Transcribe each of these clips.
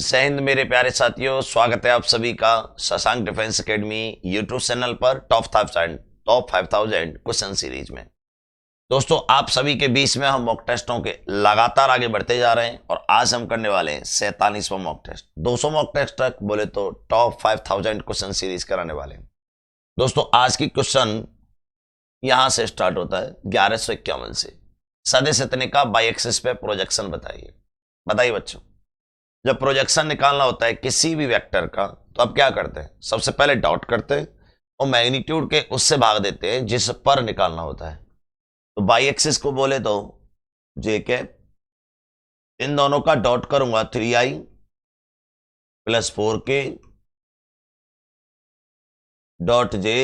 जय हिंद मेरे प्यारे साथियों, स्वागत है आप सभी का Shashank defence academy YouTube channel पर टॉप 5000 क्वेश्चन सीरीज में। दोस्तों, आप सभी के बीच में हम मॉक टेस्टों के लगातार आगे बढ़ते जा रहे हैं और आज हम करने वाले हैं 47वां मॉक टेस्ट। 200 मॉक टेस्ट तक बोले तो टॉप 5000 क्वेश्चन सीरीज कराने वाले हैं। दोस्तों, आज की क्वेश्चन यहां से स्टार्ट होता है 1151 से। सदस्य इतने का बाई एक्सिस पे प्रोजेक्शन बताइए। बताइए बच्चों, जब प्रोजेक्शन निकालना होता है किसी भी वेक्टर का तो आप क्या करते हैं? सबसे पहले डॉट करते हैं और मैग्नीट्यूड के उससे भाग देते हैं जिस पर निकालना होता है। तो बाई एक्सिस को बोले तो जे के, इन दोनों का डॉट करूंगा 3i plus 4k dot J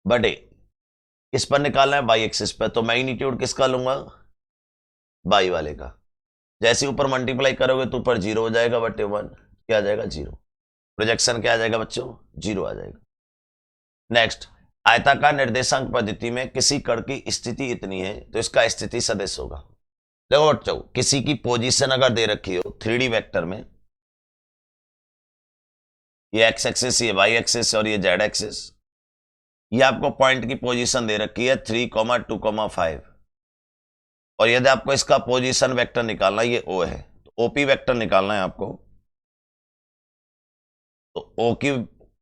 बटे किस पर निकालना है? बाई एक्सिस पर। तो मैग्नीट्यूड किसका लूंगा? बाई वाले का। जैसे ऊपर मल्टीप्लाई करोगे तो ऊपर 0 हो जाएगा बटे 1, क्या आ जाएगा? 0। प्रोजेक्शन क्या आ जाएगा बच्चों? 0 आ जाएगा। नेक्स्ट, आयताकार निर्देशांक पद्धति में किसी कण की स्थिति इतनी है तो इसका स्थिति सदिश होगा। देखो बच्चों, किसी की पोजीशन अगर दे रखी हो 3D वेक्टर में, ये एक्स एक्सिस, ये वाई एक्सिस और ये जेड एक्सिस, ये आपको पॉइंट की पोजीशन दे रखी है 3,2,5 और यदि आपको इसका पोजीशन वेक्टर निकालना है, ये ओ है तो ओपी वेक्टर निकालना है आपको। तो ओ की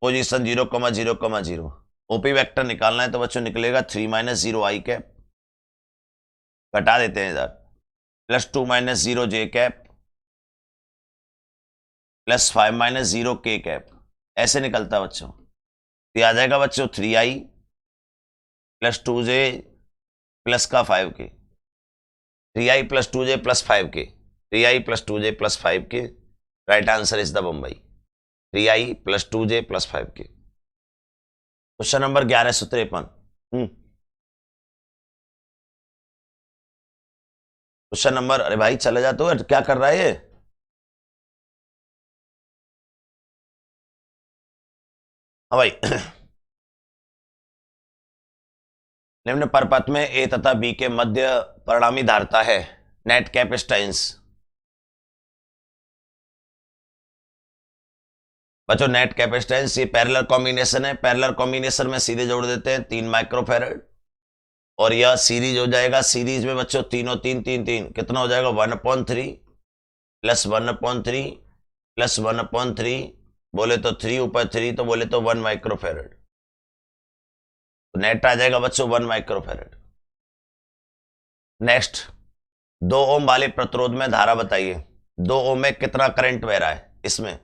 पोजीशन 0,0,0 ओपी वेक्टर निकालना है तो बच्चों निकलेगा 3 - 0 i कैप, घटा देते हैं इधर, plus 2 - 0 j cap plus 5 - 0 k cap. ऐसे निकलता है बच्चों। तो ये आ जाएगा बच्चों 3i प्लस 2j प्लस का 5k, 3i plus 2j plus 5k, 3i plus 2j plus 5k। Right answer is the Bombay, 3i plus 2j plus 5k। Question number 1153। Question number, अरे भाई चले जाते हो, क्या कर रहा है ये? हाँ भाई। निम्न परपथ में ए तथा बी के मध्य परिणामी धारता है नेट कैपेसिटेंस। बच्चों, नेट कैपेसिटेंस ये पैरेलल कॉम्बिनेशन है। पैरेलल कॉम्बिनेशन में सीधे जोड़ देते हैं 3 माइक्रोफेरेड और यह सीरीज हो जाएगा। सीरीज में बच्चों तीनों 3 3 3 कितना हो जाएगा? 1/3 प्लस 1/3 प्लस 1/3, बोले तो 3 ऊपर 3 तो बोले तो 1 माइक्रोफेरेड। तो नेट आ जाएगा बच्चों 1 माइक्रोफेरेड। नेक्स्ट, 2 ओम वाले प्रतिरोध में धारा बताइए। 2 ओम में कितना करंट बह रहा है? इसमें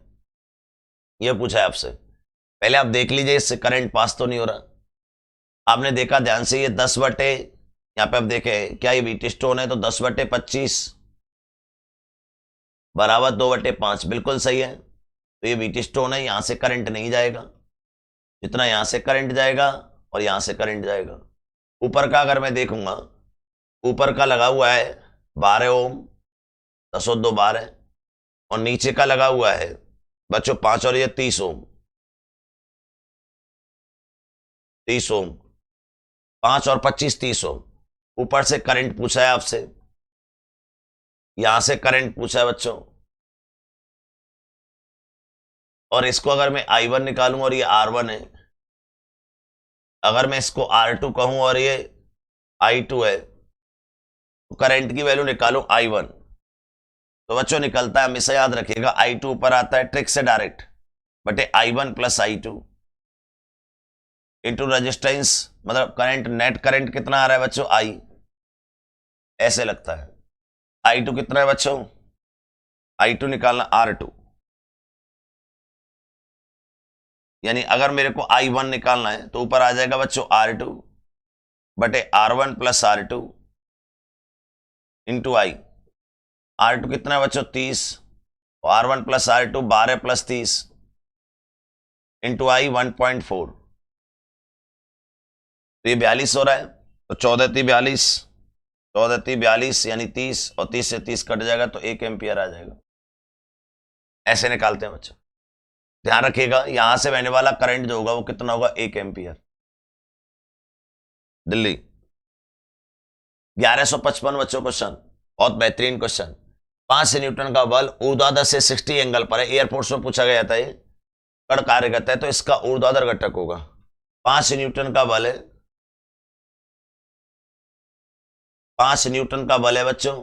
यह पूछा है आपसे। पहले आप देख लीजिए इससे करंट पास तो नहीं हो रहा। आपने देखा ध्यान से, ये 10 बटे, यहां पे आप देखे क्या ये बीटी स्टोन है तो 10/25 बराबर 2/5, बिल्कुल सही है। तो ये बीटी स्टोन है, यहां से करंट नहीं जाएगा जितना यहां से करंट जाएगा और यहां से करंट जाएगा। ऊपर का अगर मैं देखूंगा, ऊपर का लगा हुआ है 12 ओम, 10 2 12 और नीचे का लगा हुआ है बच्चों 5 और ये 30 ओम। 30 ओम, 5 और 25 30 ओम। ऊपर से करंट पूछा है आपसे, यहां से करंट पूछा है बच्चों, और इसको अगर मैं I1 निकालूं और ये R1 है, अगर मैं इसको R2 कहूं और ये I2 है, तो करंट की वैल्यू निकालूं I1 तो बच्चों निकलता है, हमेशा याद रखिएगा I2 ऊपर आता है ट्रिक से डायरेक्ट बटे I1 plus I2 into resistance, मतलब करंट, नेट करंट कितना आ रहा है बच्चों? I, ऐसे लगता है। I2 कितना है बच्चों? I2 निकालना R2, यानी अगर मेरे को I1 निकालना है तो ऊपर आ जाएगा बच्चों R2 बटे R1 plus R2 into I। R2 कितना है बच्चों? 30 और R1 plus R2 12 plus 30 into I 1.4, तो ये 42 हो रहा है। तो 14 × 42, 14 × 42 यानी 30 और 30 से 30 कट जाएगा तो 1 एम्पियर आ जाएगा। ऐसे निकालते हैं बच्चों। ध्यान रखिएगा यहां से बहने वाला करंट जो होगा वो कितना होगा? 1 एम्पियर। दिल्ली 1155 बच्चों क्वेश्चन, बहुत बेहतरीन क्वेश्चन। 5 न्यूटन का बल ऊर्ध्वाधर से 60 एंगल पर है। एयरफोर्स में पूछा गया था ये, कण कार्य करता है तो इसका ऊर्ध्वाधर घटक होगा। 5 न्यूटन का बल है, 5 न्यूटन का बल है बच्चों,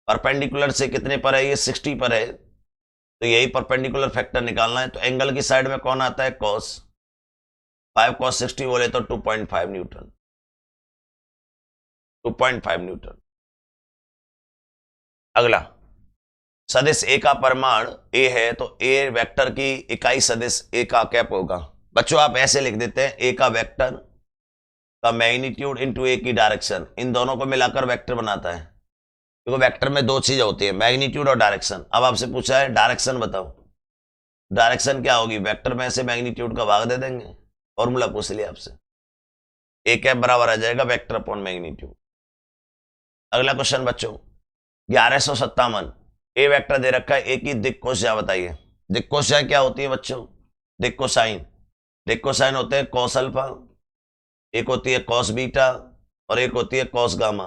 परपेंडिकुलर से कितने पर है, ये 60 पर है, तो यही परपेंडिकुलर फैक्टर निकालना है। तो एंगल की साइड में कौन आता है, कॉस, 5 cos 60 बोले तो 2.5 न्यूटन, 2.5 न्यूटन। अगला, सदिश ए का परिमाण ए है तो ए वेक्टर की इकाई सदिश ए का कैप होगा। बच्चों आप ऐसे लिख देते हैं, ए का वेक्टर का मैग्नीट्यूड इनटू ए की डायरेक्शन, इन दोनों को मिलाकर वेक्टर बनाता है। क्योंकि वेक्टर में दो चीजें होती है, मैग्नीट्यूड और डायरेक्शन। अब आपसे पूछा है डायरेक्शन बताओ, डायरेक्शन क्या होगी, वेक्टर में से मैग्नीट्यूड का भाग दे देंगे, फॉर्मूला पूछ लिया आपसे, ए कैप बराबर आ जाएगा वेक्टर अपॉन मैग्नीट्यूड। अगला क्वेश्चन बच्चों 1157, ए वेक्टर दे रखा है, ए की दिक् कोशा बताइए। दिक् कोशा क्या होती है बच्चों, दिक् कोसाइन, दिक् कोसाइन होते हैं कॉस अल्फा, एक होती है कॉस बीटा और एक होती है cos gamma.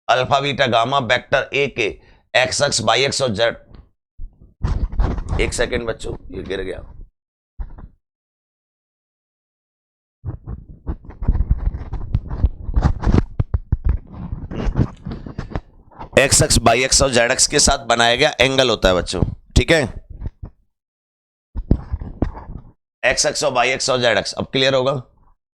Alpha beta gamma vector A के एक्स एक्स वाई एक्स और जेड, एक सेकेंड बच्चों ये गिर गया, एक्स एक्स बाई एक्स और जेड एक्स के साथ बनाया गया एंगल होता है बच्चों, ठीक है। एक्स एक्स और वाई एक्स और जेड एक्स, अब क्लियर होगा,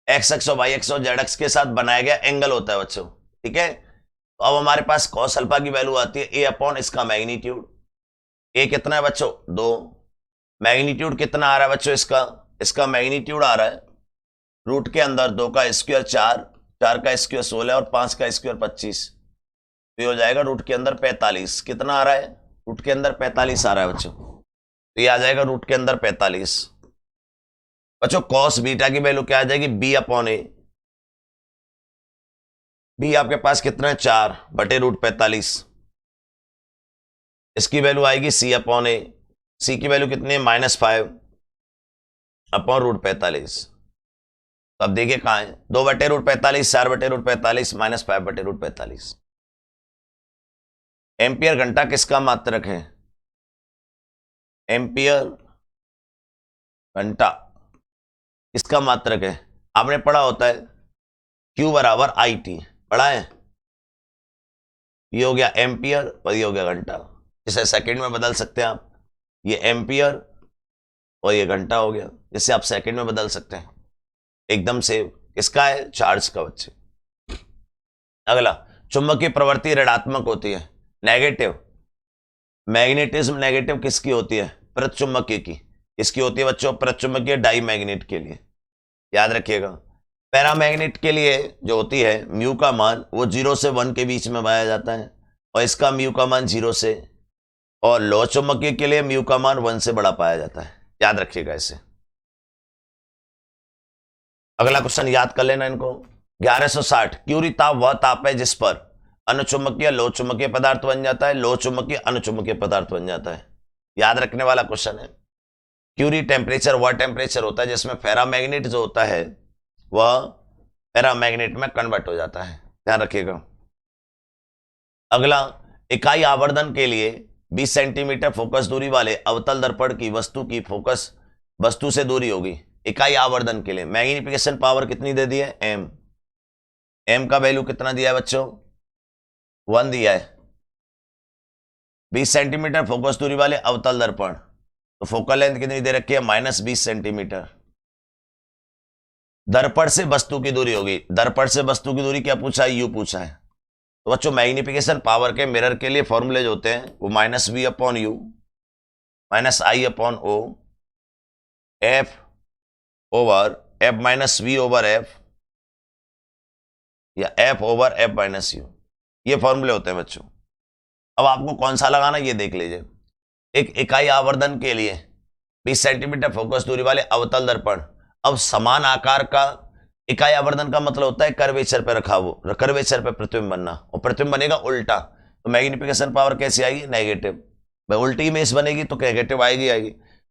एक्स एक्स और वाई एक्स और जेड एक्स के साथ बनाया गया एंगल होता है बच्चों, ठीक है। तो अब हमारे पास कॉस अल्फा की वैल्यू आती है ए अपॉन इसका मैग्नीट्यूड। ए कितना है बच्चों, 2, मैग्नीट्यूड कितना आ रहा है बच्चों, इसका मैग्नीट्यूड आ रहा है रूट के अंदर 2 का स्क्वायर 4, 4 का स्क्वायर 16 और 5 का स्क्वायर 25, तो ये हो जाएगा रूट के अंदर 45। कितना आ रहा है, रूट के अंदर 45 आ रहा है बच्चों, तो ये आ जाएगा रूट के अंदर 45। बच्चों कॉस बीटा की वैल्यू क्या आ जाएगी, बी अपॉन ए, बी आपके पास कितना है 4 बटे रूट 45, इसकी वैल्यू आएगी सी अपॉन ए, सी की वैल्यू कितनी है -5 अपॉन रूट 45। तो अब देखिए कहां है, 2 बटे रूट 45, 4 बटे रूट 45, -5 बटे रूट 45। एम्पियर घंटा किसका मात्रक है, एम्पियर घंटा किसका मात्रक है, आपने पढ़ा होता है Q बराबर IT, पढ़ा है, ये हो गया एम्पियर और ये हो गया घंटा, इसे सेकंड में बदल सकते हैं आप, ये एम्पियर और ये घंटा हो गया, जिसे आप सेकंड में बदल सकते हैं एकदम से। किसका है, चार्ज का बच्चे। अगला, चुंबकीय प्रवृत्ति ऋणात्मक होती है, नेगेटिव, मैग्नेटिज्म नेगेटिव किसकी होती है, प्रचुंबकीय की, किसकी होती है बच्चों, प्रचुंबकीय डाई मैग्नेट के लिए, याद रखिएगा। पैरामैग्नेट के लिए जो होती है म्यू का मान वो 0 से 1 के बीच में पाया जाता है, और इसका म्यू का मान 0 से, और लो चुंबकीय के लिए म्यू का मान 1 से बड़ा पाया जाता है, याद रखिएगा इसे। अगला क्वेश्चन याद कर लेना इनको, 1160, क्यूरी ताप वह ताप है जिस पर अनुचुंबकीय लो चुंबकीय पदार्थ बन जाता है, लो चुंबकीय अनुचुंबकीय पदार्थ बन जाता है, याद रखने वाला क्वेश्चन है। क्यूरी टेम्परेचर वह टेम्परेचर होता है जिसमें फेरामैग्नेट जो होता है वह पैरामैग्नेट में कन्वर्ट हो जाता है, ध्यान रखिएगा। अगला, इकाई आवर्धन के लिए 20 सेंटीमीटर फोकस दूरी वाले अवतल दर्पण की वस्तु की फोकस वस्तु से दूरी होगी। इकाई आवर्धन के लिए मैग्निफिकेशन पावर कितनी दे दी है, एम, एम का वैल्यू कितना दिया है बच्चों, 1 दिया है। 20 सेंटीमीटर फोकस दूरी वाले अवतल दर्पण, तो फोकल लेंथ कितनी दे रखी है, -20 सेंटीमीटर। दर्पण से वस्तु की दूरी होगी, दर्पण से वस्तु की दूरी क्या पूछा है, यू पूछा है। तो बच्चों मैग्निफिकेशन पावर के मिरर के लिए फॉर्मूले जो होते हैं वो -v upon u -i upon o f over f minus v over f या f over f minus u, ये फॉर्मूले होते हैं बच्चों। अब आपको कौन सा लगाना ये देख लीजिए। एक इकाई आवर्धन के लिए 20 सेंटीमीटर फोकस दूरी वाले अवतल दर्पण, अब समान आकार का, इकाई आवर्धन का मतलब होता है कर्वेचर पे रखा, वो कर्वेचर पे प्रतिबिंब बनना, और प्रतिबिंब बनेगा उल्टा, तो मैग्निफिकेशन पावर कैसी आएगी, नेगेटिव। भाई उल्टी इमेज बनेगी तो नेगेटिव आएगी।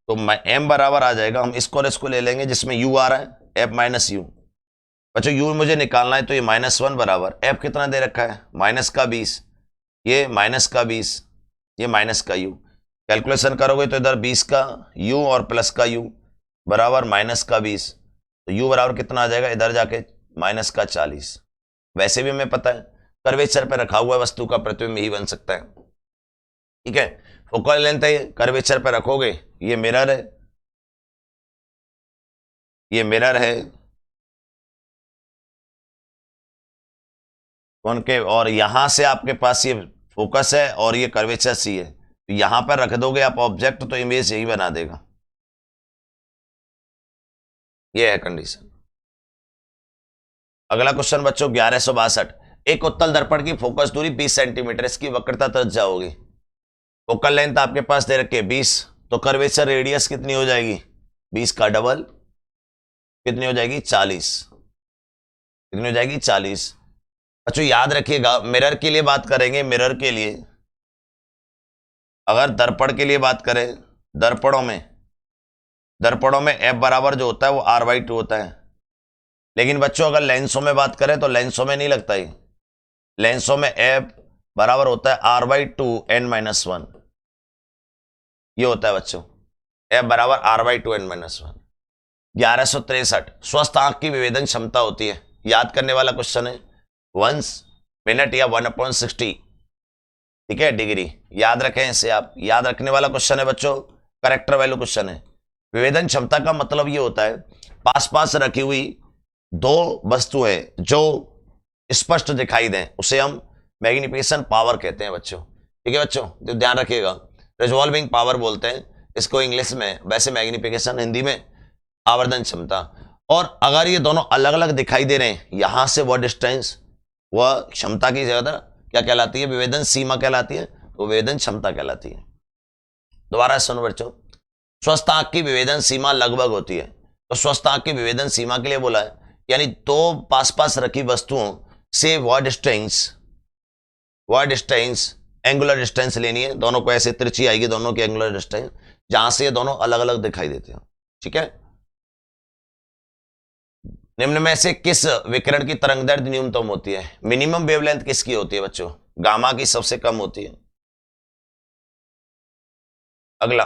तो m बराबर आ जाएगा, हम इसको और इसको ले लेंगे जिसमें u आ रहा है f माइनस यू। बच्चों u मुझे निकालना है तो ये -1 बराबर f कितना दे रखा है, -20, ये -20 ये माइनस का u, कैलकुलेशन करोगे तो इधर 20 का u और प्लस का u बराबर माइनस का 20, तो u बराबर कितना आ जाएगा इधर जाके माइनस का 40। वैसे भी हमें पता है कर्वेचर पे रखा हुआ वस्तु का प्रतिबिंब ही बन सकता है। ठीक है, फोकल लेंथ है, कर्वेचर पे रखोगे, ये मिरर है, ये मिरर है कॉनकेव, और यहां से आपके पास ये फोकस है और ये कर्वेचर सी है, तो यहां पर रख दोगे आप ऑब्जेक्ट तो इमेज यही बना देगा। ये है कंडीशन। अगला क्वेश्चन बच्चों 1162, एक उत्तल दर्पण की फोकस दूरी 20 सेंटीमीटर, इसकी वक्रता त्रिज्या होगी। फोकल लेंथ आपके पास दे रखी है 20, तो कर्वेचर रेडियस कितनी हो जाएगी 20 का डबल, कितनी हो जाएगी 40, कितनी हो जाएगी 40। बच्चों याद रखिएगा मिरर के लिए बात करेंगे, मिरर के लिए अगर दर्पण के लिए बात करें, दर्पणों में एफ बराबर जो होता है वो r/2 होता है। लेकिन बच्चों अगर लेंसों में बात करें तो लेंसों में नहीं लगता ही, लेंसों में एफ बराबर होता है r/2 n-1, ये होता है बच्चों, एफ बराबर r/2 n-1। 1163, स्वस्थ आंख की विवेदन क्षमता होती है, याद करने वाला क्वेश्चन है, 1 मिनट या 1/60, ठीक है डिग्री, याद रखें इसे आप, याद रखने वाला क्वेश्चन है बच्चों, करेक्टर वैल्यू क्वेश्चन है। विवेदन क्षमता का मतलब ये होता है पास पास रखी हुई दो वस्तुएं जो स्पष्ट दिखाई दें, उसे हम मैग्निफिकेशन पावर कहते हैं बच्चों। ठीक है बच्चों, तो ध्यान रखिएगा, रिजॉल्विंग पावर बोलते हैं इसको इंग्लिश में, वैसे मैग्निफिकेशन हिंदी में आवर्धन क्षमता। और अगर ये दोनों अलग अलग दिखाई दे रहे हैं, यहां से वह डिस्टेंस, वह क्षमता की ज्यादा क्या कहलाती है, विवेदन सीमा कहलाती है, तो विवेदन क्षमता कहलाती है। दोबारा सुनो बच्चों, स्वस्थ आंख की विवेदन सीमा लगभग होती है, तो स्वस्थ आंख की विवेदन सीमा के लिए बोला है, यानी दो पास पास रखी वस्तुओं से वह डिस्टेंस एंगुलर डिस्टेंस लेनी है, दोनों को ऐसे तिरछी आएगी दोनों की एंगुलर डिस्टेंस, जहां से ये दोनों अलग अलग दिखाई देते हैं। ठीक है, निम्न में से किस विकिरण की तरंगदैर्घ्य न्यूनतम होती है, मिनिमम वेवलेंथ किसकी होती है बच्चों, गामा की सबसे कम होती है। अगला,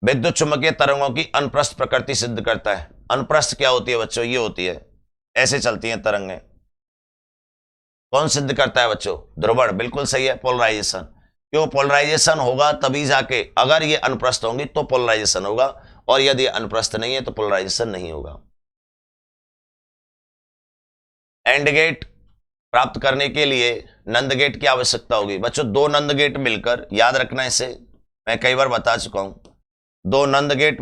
विद्युत चुंबकीय तरंगों की अनुप्रस्थ प्रकृति सिद्ध करता है। अनुप्रस्थ क्या होती है बच्चों, ये होती है, ऐसे चलती हैं तरंगें, कौन सिद्ध करता है बच्चों, ध्रुवण, बिल्कुल सही है, पोलराइजेशन, क्यों पोलराइजेशन होगा तभी जाके, अगर ये अनुप्रस्थ होंगी तो पोलराइजेशन होगा, और यदि अनुप्रस्थ नहीं है तो पोलराइजेशन नहीं होगा। एंड गेट प्राप्त करने के लिए नंद गेट की आवश्यकता होगी बच्चों, दो नंद गेट मिलकर, याद रखना इसे, मैं कई बार बता चुका हूं, दो नंद गेट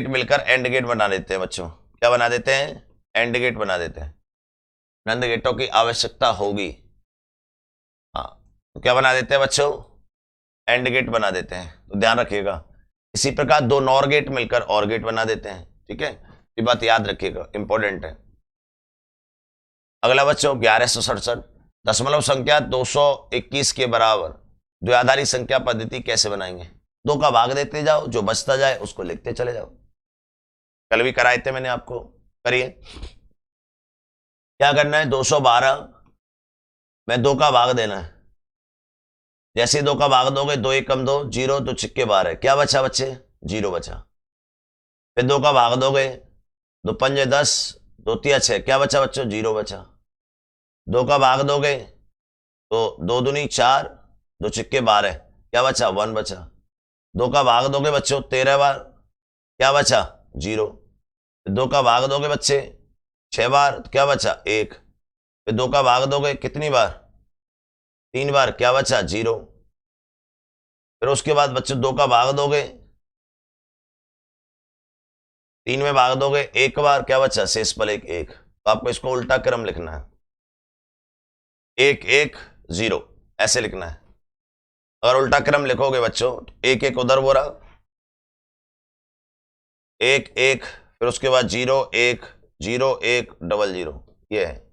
मिलकर एंड गेट बना देते हैं बच्चों, क्या बना देते हैं, एंड गेट बना देते हैं। नंद गेटों की आवश्यकता होगी, हाँ, तो क्या बना देते हैं बच्चों, एंड गेट बना देते हैं, तो ध्यान रखिएगा। इसी प्रकार दो नॉर गेट मिलकर और गेट बना देते हैं। ठीक है, ये बात याद रखिएगा, इंपॉर्टेंट है। अगला बच्चों 1167, दशमलव संख्या 221 के बराबर द्विआधारी संख्या पद्धति कैसे बनाएंगे, दो का भाग देते जाओ, जो बचता जाए उसको लिखते चले जाओ, कल भी कराए थे मैंने आपको, करिए। क्या करना है, 212 में दो का भाग देना है, जैसे दो का भाग दोगे, 2 एकम 2, 0, 2 छिक्के 12, क्या बचा बच्चे, 0 बचा। फिर दो का भाग दोगे, 2 पंजे 10, 2 तिया 6, क्या बचा बच्चों, 0 बचा। दो का भाग दोगे तो 2 दूनी 4, 2 छिक्के 12, क्या बचा, 1 बचा। दो का भाग दोगे बच्चों 13 बार, क्या बचा, 0। फिर दो का भाग दोगे बच्चे 6 बार, क्या बचा, 1। फिर दो का भाग दोगे कितनी बार, 3 बार, क्या बचा, 0। फिर उसके बाद बच्चों दो का भाग दोगे, 3 में भाग दोगे 1 बार, क्या बचा, शेषफल 1 1। तो आपको इसको उल्टा क्रम लिखना है, 1 1 0 ऐसे लिखना है। अगर उल्टा क्रम लिखोगे बच्चों, 1 1 उधर बोला, 1 1, फिर उसके बाद 0 1 0 1 0 0, ये है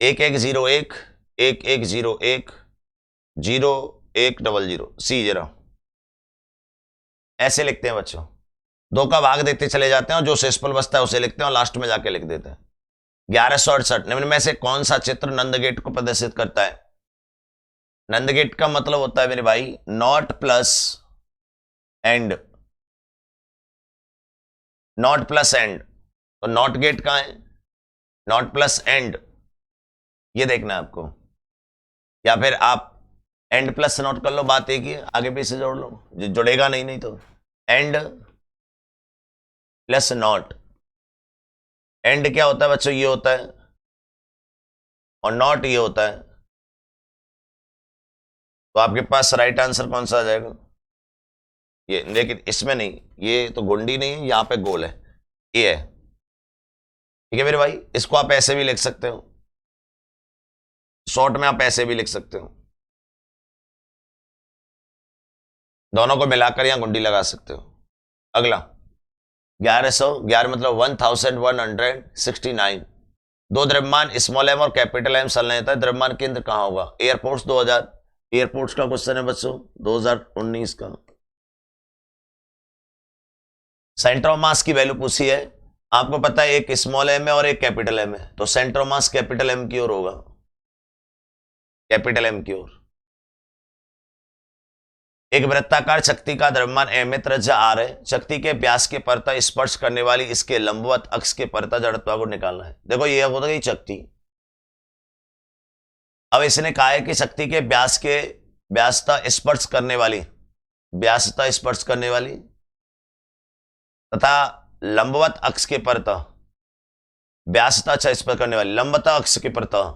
1 1 0 1 1 1 0 1 0 1 0 0, सी जरा ऐसे लिखते हैं बच्चों। दो का भाग देते चले जाते हैं और जो शेषफल बचता है उसे लिखते हैं और लास्ट में जाके लिख देते हैं। 1168 निम्न में से कौन सा चित्र नंदगेट को प्रदर्शित करता है? नंदगेट का मतलब होता है मेरे भाई not plus and, not plus and. तो नॉट गेट कहां है? नॉट प्लस एंड, ये देखना है आपको, या फिर आप एंड प्लस नॉट कर लो, बात एक ही है, आगे पीछे जोड़ लो, जुड़ेगा नहीं तो एंड प्लस नॉट। एंड क्या होता है बच्चों? ये होता है, और नॉट ये होता है। तो आपके पास राइट आंसर कौन सा आ जाएगा? ये, लेकिन इसमें नहीं, ये तो गुंडी नहीं है, यहां पे गोल है, ये है। ठीक है मेरे भाई, इसको आप ऐसे भी लिख सकते हो, शॉर्ट में आप ऐसे भी लिख सकते हो, दोनों को मिलाकर यहां गुंडी लगा सकते हो। अगला 1111 मतलब 1169। दो द्रव्यमान स्मॉल एम और कैपिटल एम संलयित है, द्रव्यमान केंद्र कहां होगा? एयरपोर्ट्स 2000, एयरपोर्ट्स का क्वेश्चन है बच्चों 2019 का। सेंटर ऑफ मास की वैल्यू पूछी है, आपको पता है एक स्मॉल एम है और एक कैपिटल एम है, तो centre of mass capital M की ओर होगा, कैपिटल एम की ओर। एक वृत्ताकार शक्ति का द्रव्यमान एम में त्रिज्या आर है, शक्ति के व्यास के परतः स्पर्श करने वाली इसके लंबवत अक्ष के परतः जड़त्व को निकालना है। देखो ये हो गई शक्ति। अब इसने कहा है कि शक्ति के व्यासता स्पर्श करने वाली, व्यासता स्पर्श करने वाली तथा लंबवत अक्ष के परतः, व्यासता स्पर्श करने वाली लंबवत अक्ष के परतः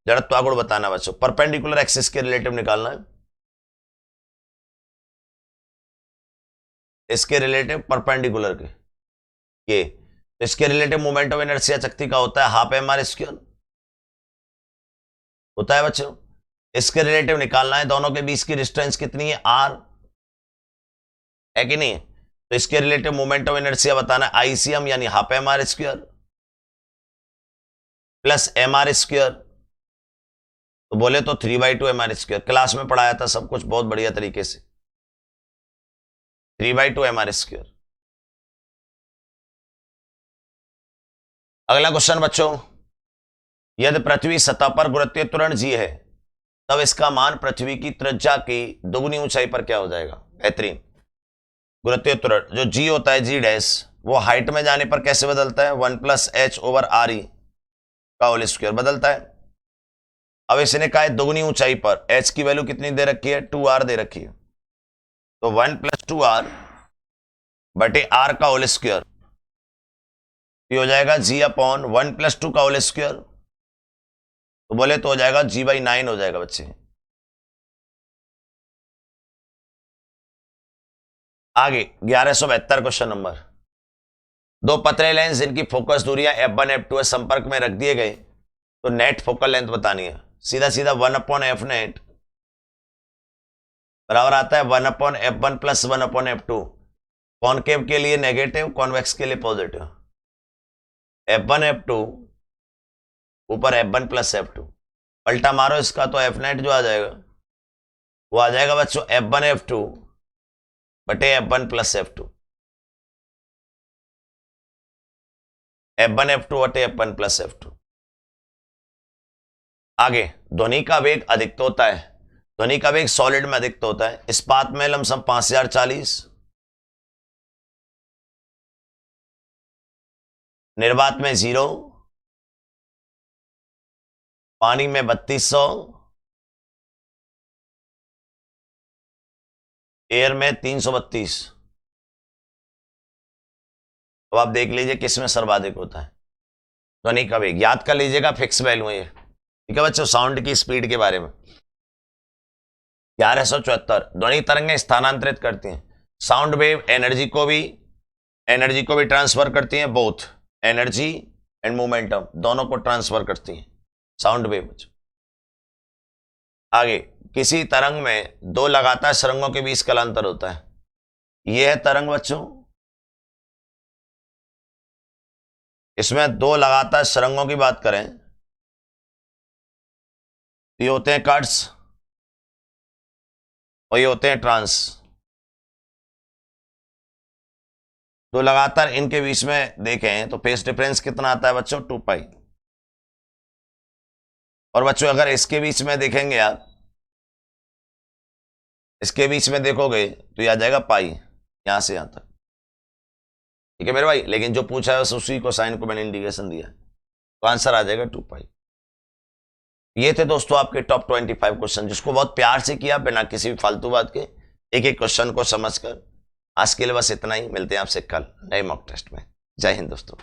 जड़त्व गुण बताना बच्चों। परपेंडिकुलर एक्सिस के रिलेटिव निकालना है, इसके रिलेटिव परपेंडिकुलर के, ये इसके रिलेटिव मोमेंट ऑफ इनर्शिया शक्ति का होता है हाफ एम आर स्क्वायर होता है बच्चों। इसके रिलेटिव निकालना है, दोनों के बीच की डिस्टेंस कितनी है? आर है कि नहीं? तो इसके रिलेटिव मोमेंट ऑफ इनर्शिया बताना है आईसीएम यानी half M R square plus M R square, तो बोले तो 3/2 एम आर स्क्वायर। क्लास में पढ़ाया था सब कुछ बहुत बढ़िया तरीके से, 3/2 एम आर स्क्वायर। अगला क्वेश्चन बच्चों, यदि पृथ्वी सतह पर गुरुत्वीय त्वरण जी है तब इसका मान पृथ्वी की त्रिज्या की दोगुनी ऊंचाई पर क्या हो जाएगा? बेहतरीन। गुरुत्वीय त्वरण जो जी होता है, जी डैश, वो हाइट में जाने पर कैसे बदलता है? 1+h/r का होल स्क्वायर बदलता है। अब इसने कहा है दोगुनी ऊंचाई पर h की वैल्यू कितनी दे रखी है? 2r दे रखी है, तो 1+2r बटे r का होल स्क्वायर हो जाएगा g/1+2 का होल स्क्वायर, तो बोले तो हो जाएगा g/9 हो जाएगा बच्चे। आगे 1172 क्वेश्चन नंबर, दो पतले लेंस जिनकी फोकस दूरियां f1 f2 संपर्क में रख दिए गए तो नेट फोकल लेंथ बतानी है। सीधा सीधा 1/f नेट बराबर आता है 1/f1 प्लस 1/f2, कॉनकेव के लिए नेगेटिव, कॉन्वेक्स के लिए पॉजिटिव। f1 f2 ऊपर f1 प्लस f2, पलटा मारो इसका तो f नेट जो आ जाएगा वो आ जाएगा बच्चों f1 f2 बटे f1 plus f2, f1 f2 बटे f1 प्लस f2। आगे ध्वनि का वेग अधिकतम होता है, ध्वनि का वेग सॉलिड में अधिकतम होता है, इस्पात में लमसम 5040, निर्वात में 0, पानी में 3200, एयर में 332। अब आप देख लीजिए किसमें सर्वाधिक होता है ध्वनि का वेग, याद कर लीजिएगा, फिक्स वैल्यू है ये। ठीक है बच्चों, साउंड की स्पीड के बारे में 1174, ध्वनि तरंगें स्थानांतरित करती हैं, साउंड वेव एनर्जी को भी ट्रांसफर करती हैं, बोथ एनर्जी एंड मोमेंटम दोनों को ट्रांसफर करती हैं साउंड वेव बच्चों। आगे किसी तरंग में दो लगातार तरंगों के बीच कालांतर होता है, यह है तरंग बच्चों, इसमें दो लगातार तरंगों की बात करें ये होते हैं कट्स और ये होते हैं ट्रांस, दो लगातार इनके बीच में देखें तो फेस डिफरेंस कितना आता है बच्चों? 2 पाई। और बच्चों अगर इसके बीच में देखेंगे आप, इसके बीच में देखोगे तो ये आ जाएगा पाई, यहां से यहां तक। ठीक है मेरे भाई, लेकिन जो पूछा है उसी को साइन को मैंने इंडिकेशन दिया है, तो आंसर आ जाएगा 2 पाई। ये थे दोस्तों आपके टॉप 25 क्वेश्चन, जिसको बहुत प्यार से किया बिना किसी भी फालतू बात के, एक एक क्वेश्चन को समझकर। आज के लिए बस इतना ही, मिलते हैं आपसे कल नए मॉक टेस्ट में। जय हिंद दोस्तों।